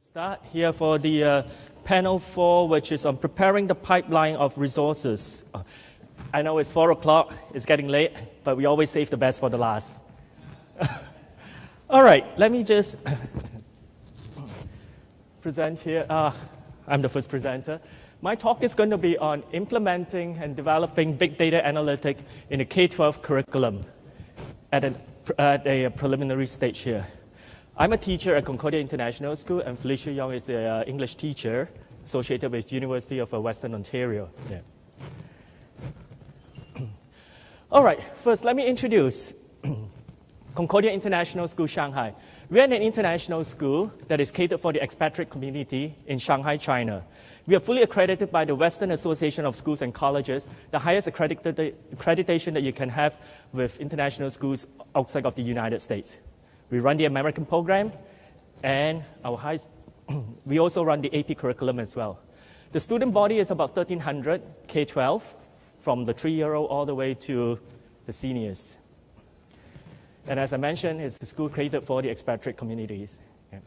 Start here for the panel 4, which is on preparing the pipeline of resources. I know it's 4 o'clock, it's getting late, but we always save the best for the last. All right, let me just present here. I'm the first presenter. My talk is going to be on implementing and developing big data analytics in the K-12 curriculum at a preliminary stage here. I'm a teacher at Concordia International School, and Felicia Young is an English teacher associated with University of Western Ontario. Yeah. All right, first let me introduce Concordia International School, Shanghai. We are an international school that is catered for the expatriate community in Shanghai, China. We are fully accredited by the Western Association of Schools and Colleges, the highest accreditation that you can have with international schools outside of the United States. We run the American program, and we also run the AP curriculum as well. The student body is about 1,300 K-12, from the 3-year-old all the way to the seniors. And as I mentioned, it's a school created for the expatriate communities. Yeah.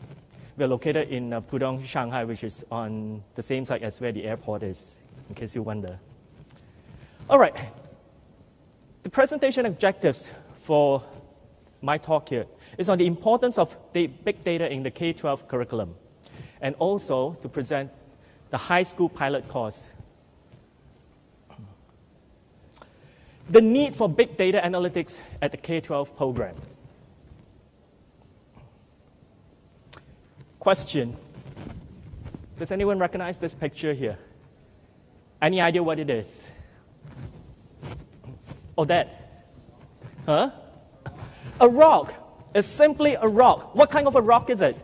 We're located in Pudong, Shanghai, which is on the same site as where the airport is, in case you wonder. All right, the presentation objectives for my talk here is on the importance of big data in the K-12 curriculum, and also to present the high school pilot course. The need for big data analytics at the K-12 program. Question: does anyone recognize this picture here? Any idea what it is? Oh, that? Huh? A rock. It's simply a rock. What kind of a rock is it?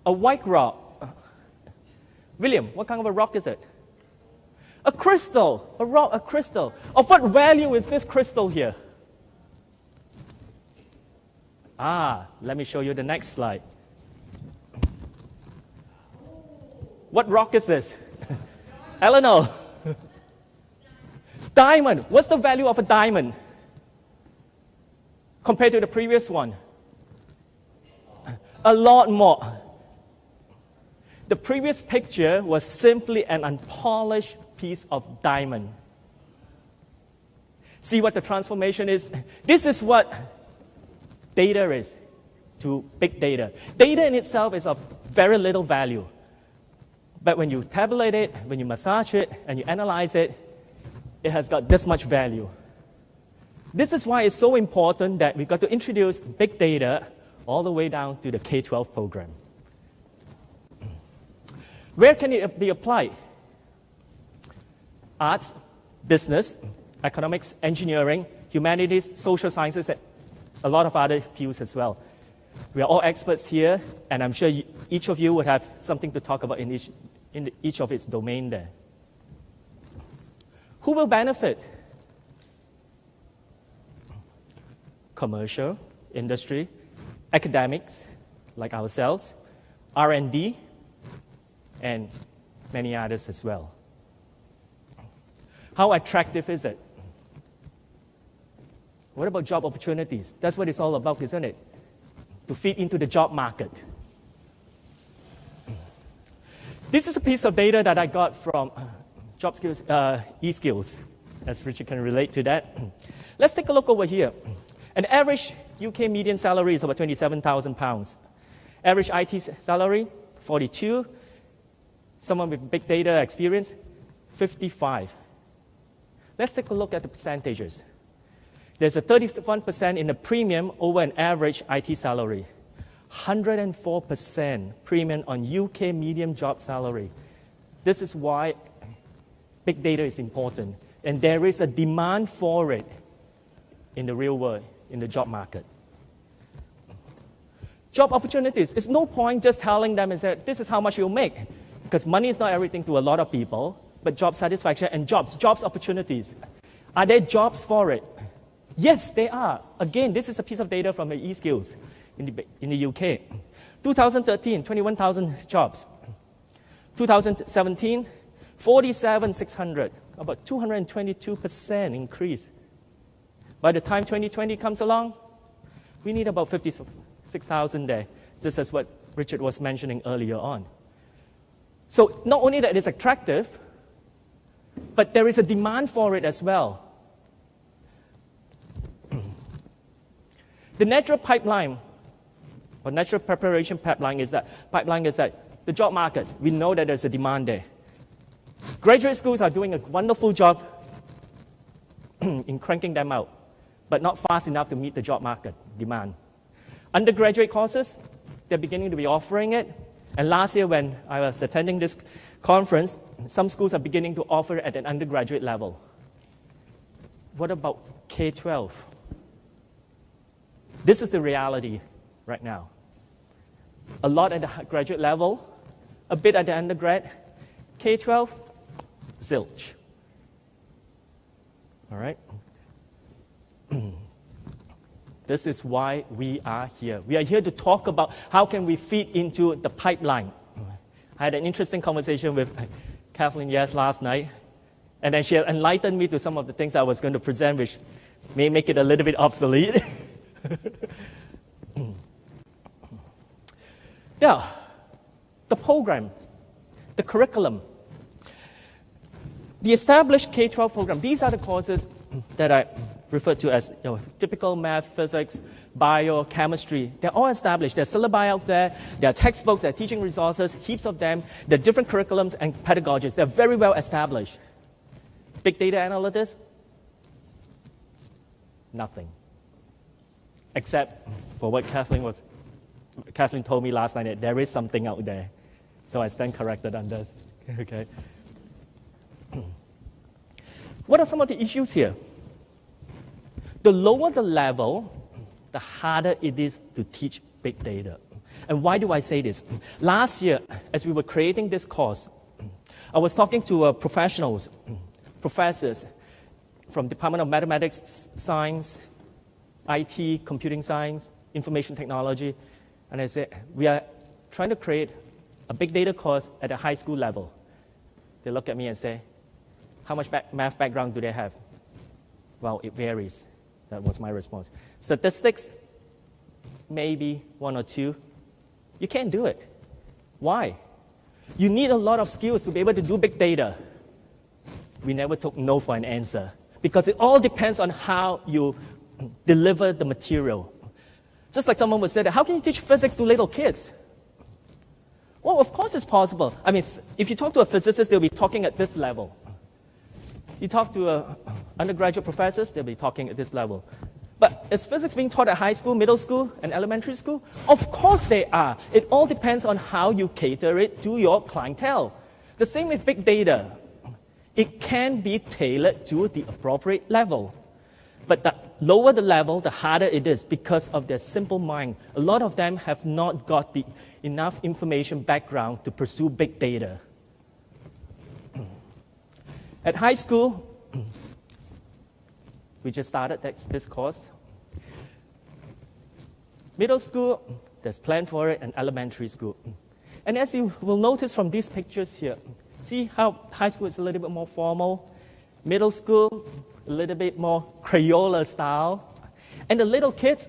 A white rock. William, what kind of a rock is it? A crystal. A rock, a crystal. Of what value is this crystal here? Let me show you the next slide. What rock is this? Eleanor. Diamond. What's the value of a diamond compared to the previous one? A lot more. The previous picture was simply an unpolished piece of diamond. See what the transformation is? This is what data is to big data. Data in itself is of very little value. But when you tabulate it, when you massage it, and you analyze it, it has got this much value. This is why it's so important that we've got to introduce big data all the way down to the K-12 program. Where can it be applied? Arts, business, economics, engineering, humanities, social sciences, and a lot of other fields as well. We are all experts here, and I'm sure each of you would have something to talk about in each of its domain there. Who will benefit? Commercial, industry, academics, like ourselves, R&D, and many others as well. How attractive is it? What about job opportunities? That's what it's all about, isn't it? To fit into the job market. This is a piece of data that I got from Job Skills, eSkills, as Richard can relate to that. Let's take a look over here. An average UK median salary is about £27,000. Average IT salary, 42. Someone with big data experience, 55. Let's take a look at the percentages. There's a 31% in the premium over an average IT salary. 104% premium on UK median job salary. This is why big data is important, and there is a demand for it in the real world, in the job market. Job opportunities. It's no point just telling them that this is how much you'll make, because money is not everything to a lot of people, but job satisfaction and jobs opportunities. Are there jobs for it? Yes, they are. Again, this is a piece of data from the eSkills in the UK. 2013, 21,000 jobs. 2017, 47,600, about 222% increase. By the time 2020 comes along, we need about 6,000 there, just as what Richard was mentioning earlier on. So not only that it's attractive, but there is a demand for it as well. The natural pipeline, or natural preparation pipeline is that the job market, we know that there's a demand there. Graduate schools are doing a wonderful job in cranking them out, but not fast enough to meet the job market demand. Undergraduate courses, they're beginning to be offering it. And last year when I was attending this conference, some schools are beginning to offer it at an undergraduate level. What about K-12? This is the reality right now. A lot at the graduate level, a bit at the undergrad. K-12, zilch. All right? This is why we are here. We are here to talk about how can we feed into the pipeline. I had an interesting conversation with Kathleen last night, and then she enlightened me to some of the things I was going to present, which may make it a little bit obsolete. Now, the program, the curriculum, the established K-12 program, these are the courses that I refer to as typical math, physics, bio, chemistry. They're all established. There's syllabi out there, there are textbooks, there are teaching resources, heaps of them. There are different curriculums and pedagogies. They're very well established. Big data analytics? Nothing. Except for what Kathleen told me last night, that there is something out there. So I stand corrected on this. Okay. What are some of the issues here? The lower the level, the harder it is to teach big data. And why do I say this? Last year, as we were creating this course, I was talking to professionals, professors from Department of Mathematics, Science, IT, Computing Science, Information Technology, and I said, we are trying to create a big data course at a high school level. They look at me and say, how much math background do they have? Well, it varies. That was my response. Statistics, maybe 1 or 2. You can't do it. Why? You need a lot of skills to be able to do big data. We never took no for an answer because it all depends on how you deliver the material. Just like someone would say, how can you teach physics to little kids? Well, of course it's possible. I mean, if you talk to a physicist, they'll be talking at this level. You talk to undergraduate professors, they'll be talking at this level. But is physics being taught at high school, middle school, and elementary school? Of course they are. It all depends on how you cater it to your clientele. The same with big data. It can be tailored to the appropriate level. But the lower the level, the harder it is because of their simple mind. A lot of them have not got enough information background to pursue big data. At high school, we just started this course. Middle school, there's plan for it, and elementary school. And as you will notice from these pictures here, see how high school is a little bit more formal, middle school, a little bit more Crayola style, and the little kids,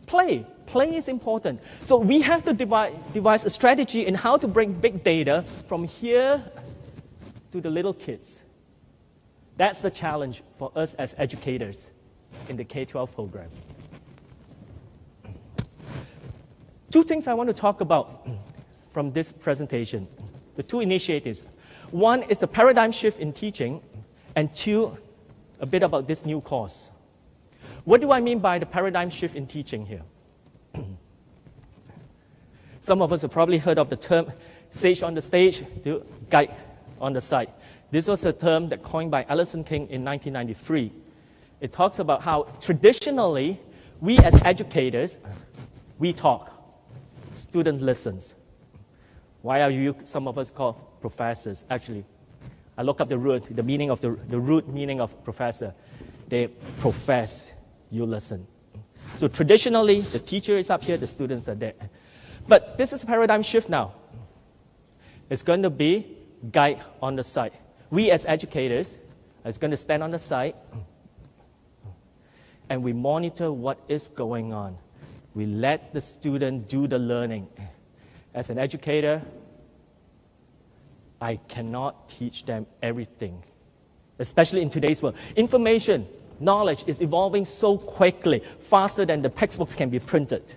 play. Play is important. So we have to devise a strategy in how to bring big data from here to the little kids. That's the challenge for us as educators in the K-12 program. Two things I want to talk about from this presentation, the two initiatives. One is the paradigm shift in teaching, and two, a bit about this new course. What do I mean by the paradigm shift in teaching here? Some of us have probably heard of the term sage on the stage, guide on the side. This was a term that coined by Alison King in 1993. It talks about how traditionally, we as educators, we talk, student listens. Why are you, some of us called professors? Actually, I look up the meaning of the root meaning of professor. They profess, you listen. So traditionally, the teacher is up here, the students are there. But this is a paradigm shift now. It's going to be guide on the side. We as educators are going to stand on the side and we monitor what is going on. We let the student do the learning. As an educator, I cannot teach them everything, especially in today's world. Information, knowledge is evolving so quickly, faster than the textbooks can be printed.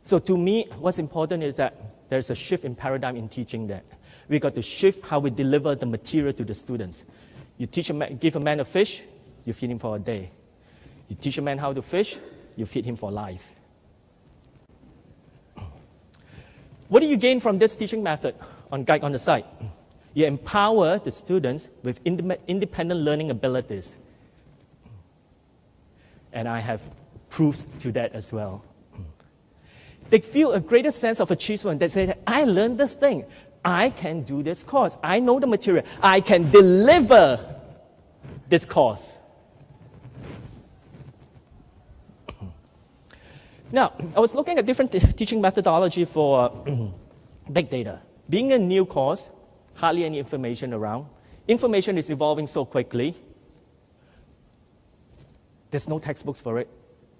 So to me, what's important is that there's a shift in paradigm in teaching that. We got to shift how we deliver the material to the students. You give a man a fish, you feed him for a day. You teach a man how to fish, you feed him for life. What do you gain from this teaching method on Guide on the Side? You empower the students with independent learning abilities. And I have proofs to that as well. They feel a greater sense of achievement. They say that I learned this thing. I can do this course. I know the material. I can deliver this course. Now, I was looking at different teaching methodology for big data. Being a new course, hardly any information around. Information is evolving so quickly. There's no textbooks for it.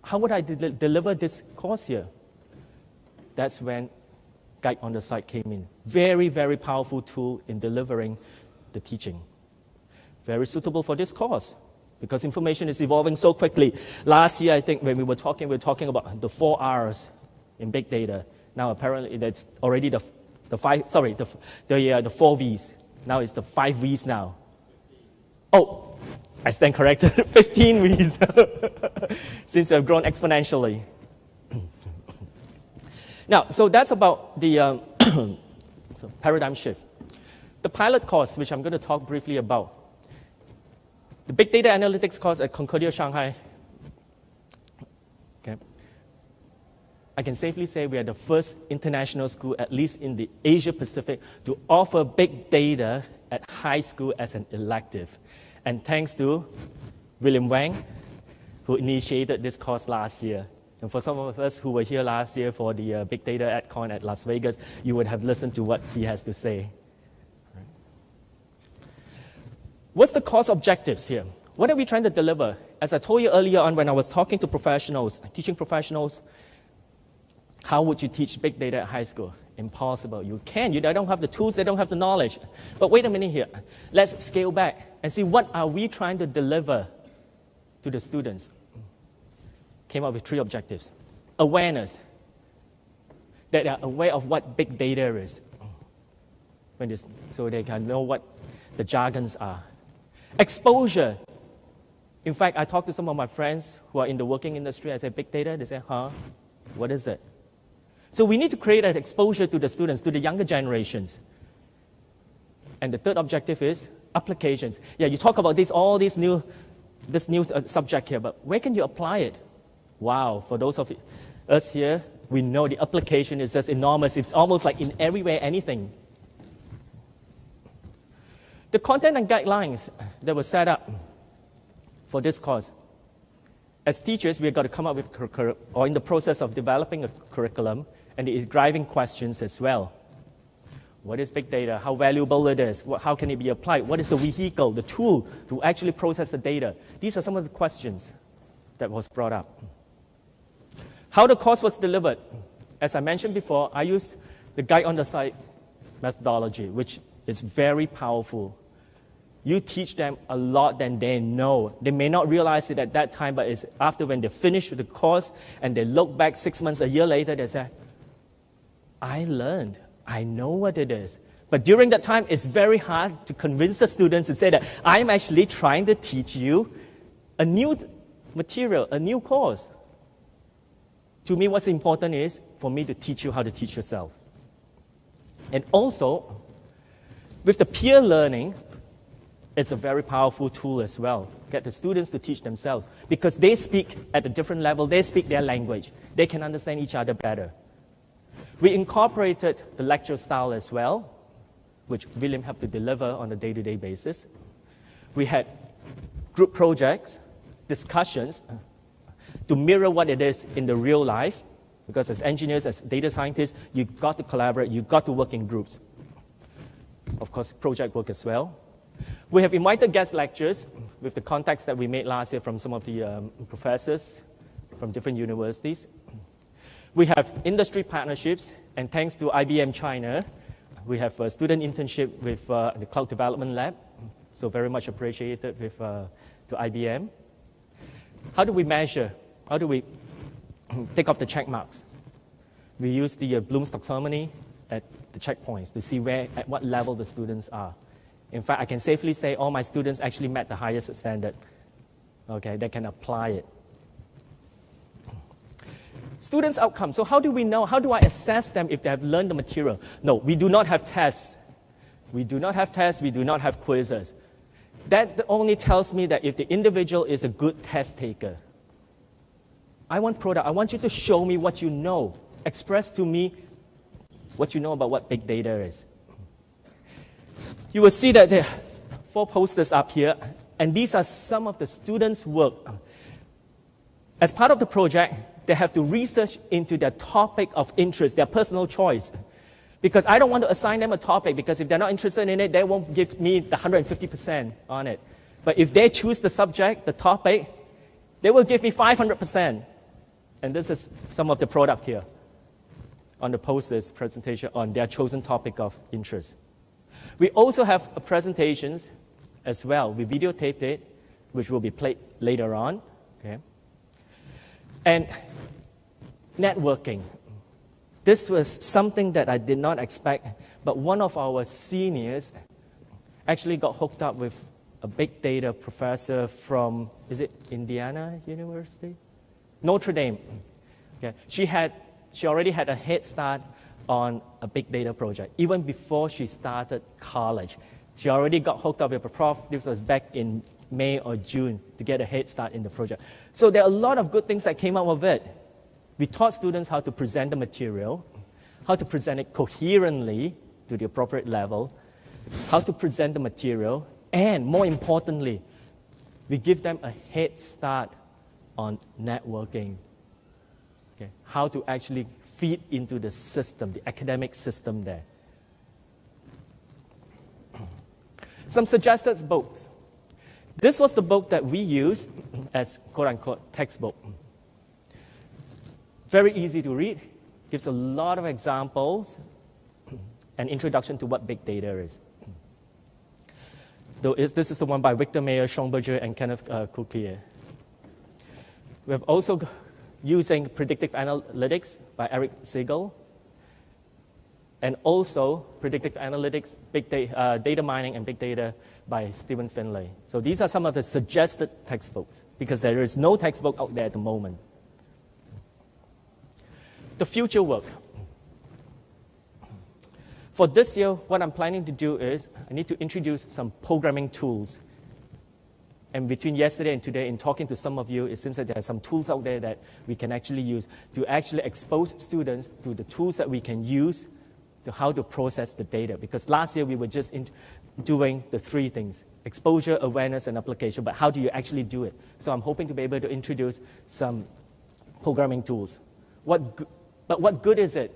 How would I deliver this course here? That's when Guide on the Side came in. Very, very powerful tool in delivering the teaching. Very suitable for this course because information is evolving so quickly. Last year, I think when we were talking about the 4 R's in big data. Now apparently that's already the 4 V's. Now it's the 5 V's now. Oh, I stand corrected. 15 V's. Seems to have grown exponentially. Now, so that's about the paradigm shift. The pilot course, which I'm going to talk briefly about. The Big Data Analytics course at Concordia, Shanghai. Okay. I can safely say we are the first international school, at least in the Asia Pacific, to offer big data at high school as an elective. And thanks to William Wang, who initiated this course last year. And for some of us who were here last year for the Big Data AdCon at Las Vegas, you would have listened to what he has to say. Right. What's the course objectives here? What are we trying to deliver? As I told you earlier on when I was talking to professionals, teaching professionals, how would you teach big data at high school? Impossible. You can. They don't have the tools. They don't have the knowledge. But wait a minute here. Let's scale back and see what are we trying to deliver to the students. Came up with 3 objectives. Awareness. That they are aware of what big data is. So they can know what the jargons are. Exposure. In fact, I talked to some of my friends who are in the working industry. I said, big data? They say, huh? What is it? So we need to create an exposure to the students, to the younger generations. And the third objective is applications. Yeah, you talk about this new subject here, but where can you apply it? Wow, for those of us here, we know the application is just enormous. It's almost like in everywhere, anything. The content and guidelines that were set up for this course. As teachers, we've got to come up with, or in the process of developing a curriculum, and it is driving questions as well. What is big data? How valuable it is? How can it be applied? What is the vehicle, the tool to actually process the data? These are some of the questions that was brought up. How the course was delivered. As I mentioned before, I used the Guide on the Side methodology, which is very powerful. You teach them a lot than they know. They may not realize it at that time, but it's after when they finish with the course and they look back 6 months, a year later, they say, I learned. I know what it is. But during that time, it's very hard to convince the students to say that I'm actually trying to teach you a new material, a new course. To me, what's important is for me to teach you how to teach yourself. And also, with the peer learning, it's a very powerful tool as well. Get the students to teach themselves because they speak at a different level. They speak their language. They can understand each other better. We incorporated the lecture style as well, which William had to deliver on a day-to-day basis. We had group projects, discussions, to mirror what it is in the real life, because as engineers, as data scientists, you've got to collaborate, you've got to work in groups. Of course, project work as well. We have invited guest lectures with the contacts that we made last year from some of the professors from different universities. We have industry partnerships, and thanks to IBM China, we have a student internship with the Cloud Development Lab, so very much appreciated with to IBM. How do we measure? How do we take off the check marks? We use the Bloom's taxonomy at the checkpoints to see at what level the students are. In fact, I can safely say all my students actually met the highest standard. Okay, they can apply it. Students' outcomes. So how do we know? How do I assess them if they have learned the material? No, we do not have tests. We do not have tests. We do not have quizzes. That only tells me that if the individual is a good test taker. I want product. I want you to show me what you know. Express to me what you know about what big data is. You will see that there are 4 posters up here, and these are some of the students' work. As part of the project, they have to research into their topic of interest, their personal choice. Because I don't want to assign them a topic, because if they're not interested in it, they won't give me the 150% on it. But if they choose the subject, the topic, they will give me 500%. And this is some of the product here on the posters presentation on their chosen topic of interest. We also have presentations as well. We videotaped it, which will be played later on. Okay? And networking. This was something that I did not expect, but one of our seniors actually got hooked up with a big data professor from, is it Indiana University? Notre Dame. Okay. She already had a head start on a big data project. Even before she started college, she already got hooked up with a prof. This was back in May or June to get a head start in the project. So there are a lot of good things that came out of it. We taught students how to present the material, how to present it coherently to the appropriate level, how to present the material, and more importantly, we give them a head start on networking. Okay, how to actually feed into the system, the academic system there. Some suggested books. This was the book that we used as quote-unquote textbook. Very easy to read, gives a lot of examples, an introduction to what big data is. This is the one by Victor Mayer, Schomburger, and Kenneth Coulquier. We have also using predictive analytics by Eric Siegel, and also predictive analytics, big data mining, and big data by Stephen Finlay. So these are some of the suggested textbooks, because there is no textbook out there at the moment. The future work. For this year, what I'm planning to do is I need to introduce some programming tools. And between yesterday and today, in talking to some of you, it seems that there are some tools out there that we can actually use to actually expose students to the tools that we can use to how to process the data. Because last year we were just doing the 3 things: exposure, awareness, and application. But how do you actually do it? So I'm hoping to be able to introduce some programming tools. But what good is it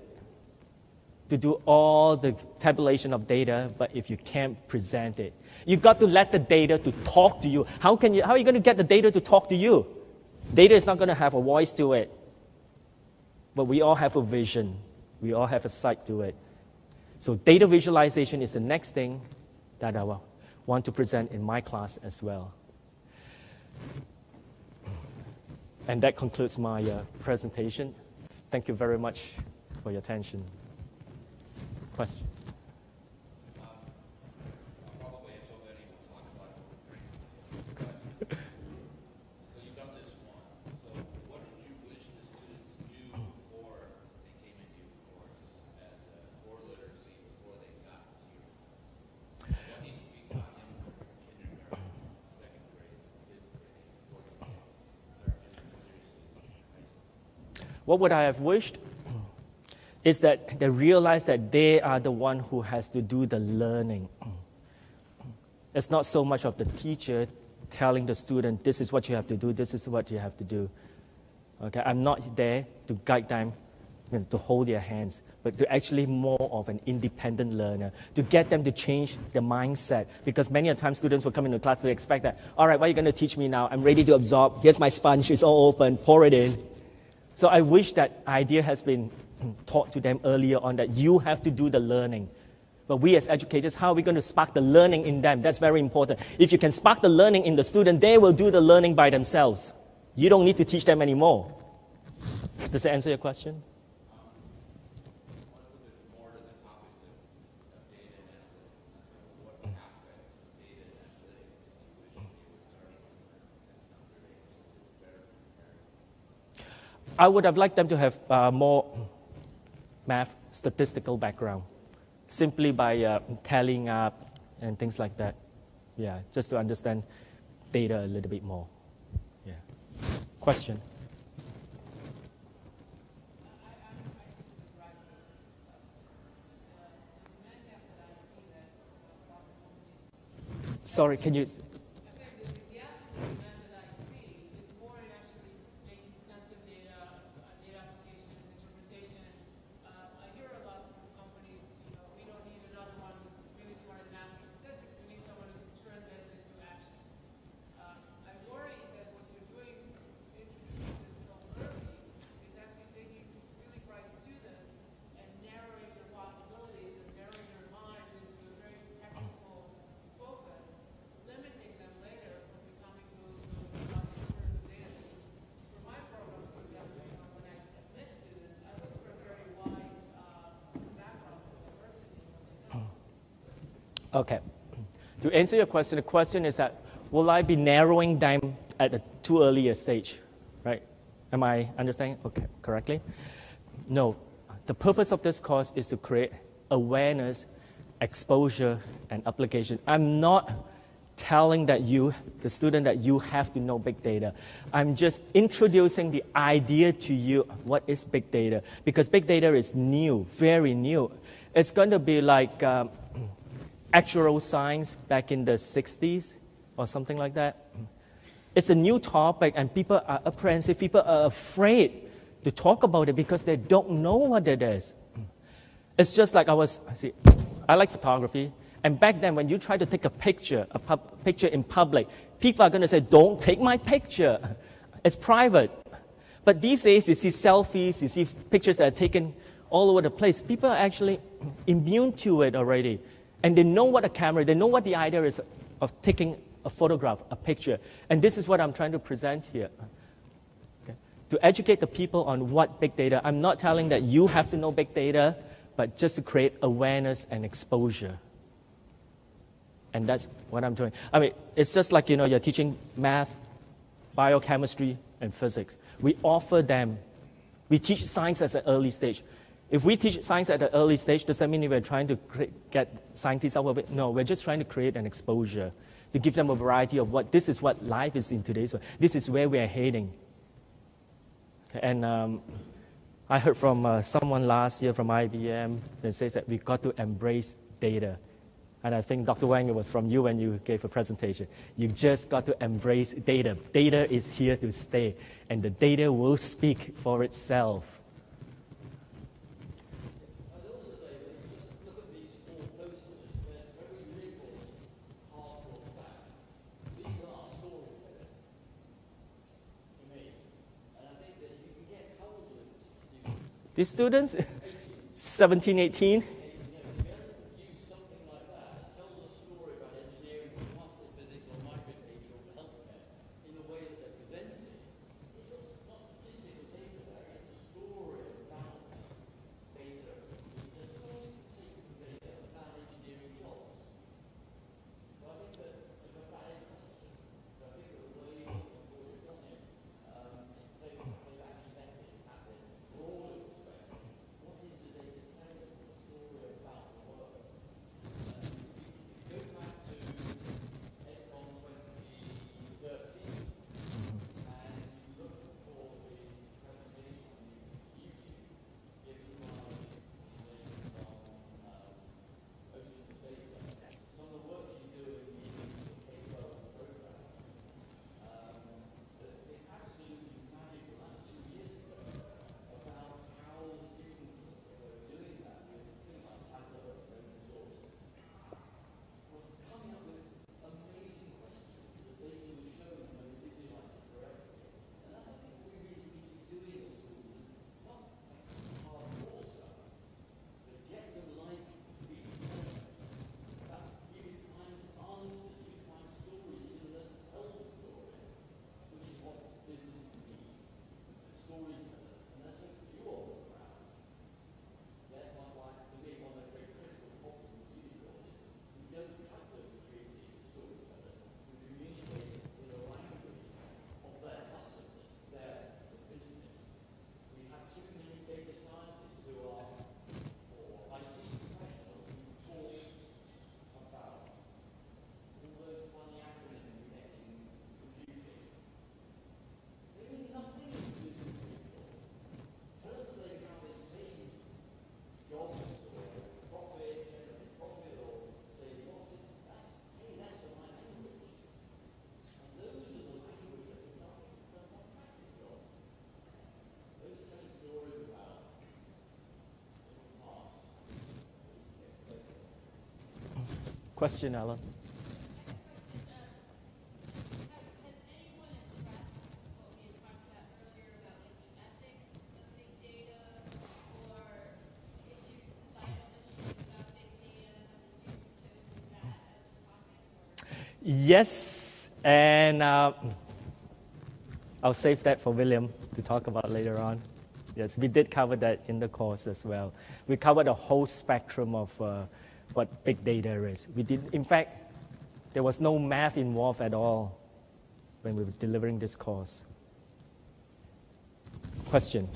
to do all the tabulation of data, but if you can't present it? You've got to let the data to talk to you. How are you going to get the data to talk to you? Data is not going to have a voice to it. But we all have a vision. We all have a sight to it. So data visualization is the next thing that I want to present in my class as well. And that concludes my presentation. Thank you very much for your attention. Question? Probably if somebody will talk about it. So you've done this once. So what did you wish the students knew before they came into your course as a core literacy before they got to your course? What needs to be taught in kindergarten, second grade, fifth grade, before you start taking it seriously in high school? What would I have wished? Is that they realize that they are the one who has to do the learning. It's not so much of the teacher telling the student, this is what you have to do, this is what you have to do. Okay, I'm not there to guide them, to hold their hands, but to actually more of an independent learner, to get them to change their mindset. Because many a times students will come into class, they expect that, all right, what are you going to teach me now? I'm ready to absorb. Here's my sponge, it's all open, pour it in. So I wish that idea has been taught to them earlier on, that you have to do the learning. But we as educators, how are we going to spark the learning in them? That's very important. If you can spark the learning in the student, they will do the learning by themselves. You don't need to teach them anymore. Does that answer your question? More to the topic of data and analytics. So what aspects of data and analytics do you wish they would start to better prepare? I would have liked them to have more math statistical background, simply by tallying up and things like that. Yeah, just to understand data a little bit more. Yeah. Question? Sorry, can you? Okay. To answer your question, the question is that, will I be narrowing them at a too early a stage, right? Am I understanding correctly? No. The purpose of this course is to create awareness, exposure, and application. I'm not telling that the student, that you have to know big data. I'm just introducing the idea to you, what is big data? Because big data is new, very new. It's going to be like actuarial science back in the 60s or something like that. It's a new topic and people are apprehensive, people are afraid to talk about it because they don't know what it is. It's just like I like photography, and back then when you try to take a picture in public, people are going to say, don't take my picture, it's private. But these days you see selfies, you see pictures that are taken all over the place. People are actually immune to it already. And they know what a camera, they know what the idea is of taking a photograph, a picture. And this is what I'm trying to present here. Okay. To educate the people on what big data. I'm not telling that you have to know big data, but just to create awareness and exposure. And that's what I'm doing. I mean, it's just like, you're teaching math, biochemistry, and physics. We offer them. We teach science at an early stage. If we teach science at an early stage, does that mean we're trying to get scientists out of it? No, we're just trying to create an exposure, to give them a variety of this is what life is in today's world. This is where we're heading. Okay, and I heard from someone last year from IBM that says that we've got to embrace data. And I think, Dr. Wang, it was from you when you gave a presentation. You just got to embrace data. Data is here to stay, and the data will speak for itself. These students, 17, 18. Question, Alan? Yes, and I'll save that for William to talk about later on. Yes, we did cover that in the course as well. We covered a whole spectrum of what big data is. We did, in fact, there was no math involved at all when we were delivering this course. Question?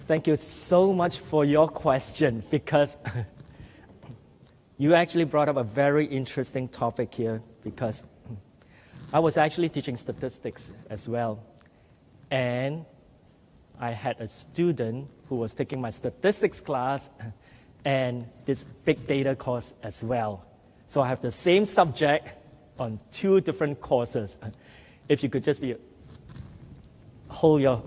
Thank you so much for your question, because you actually brought up a very interesting topic here, because I was actually teaching statistics as well. And I had a student who was taking my statistics class and this big data course as well. So I have the same subject on two different courses. If you could just hold your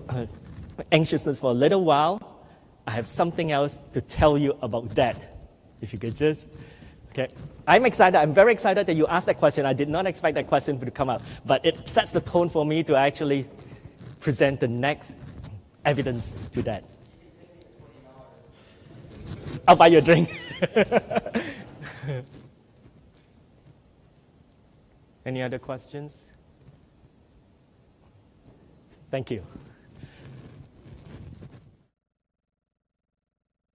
anxiousness for a little while, I have something else to tell you about that. If you could just, okay. I'm excited, I'm very excited that you asked that question. I did not expect that question to come up, but it sets the tone for me to actually present the next evidence to that. I'll buy you a drink. Any other questions? Thank you.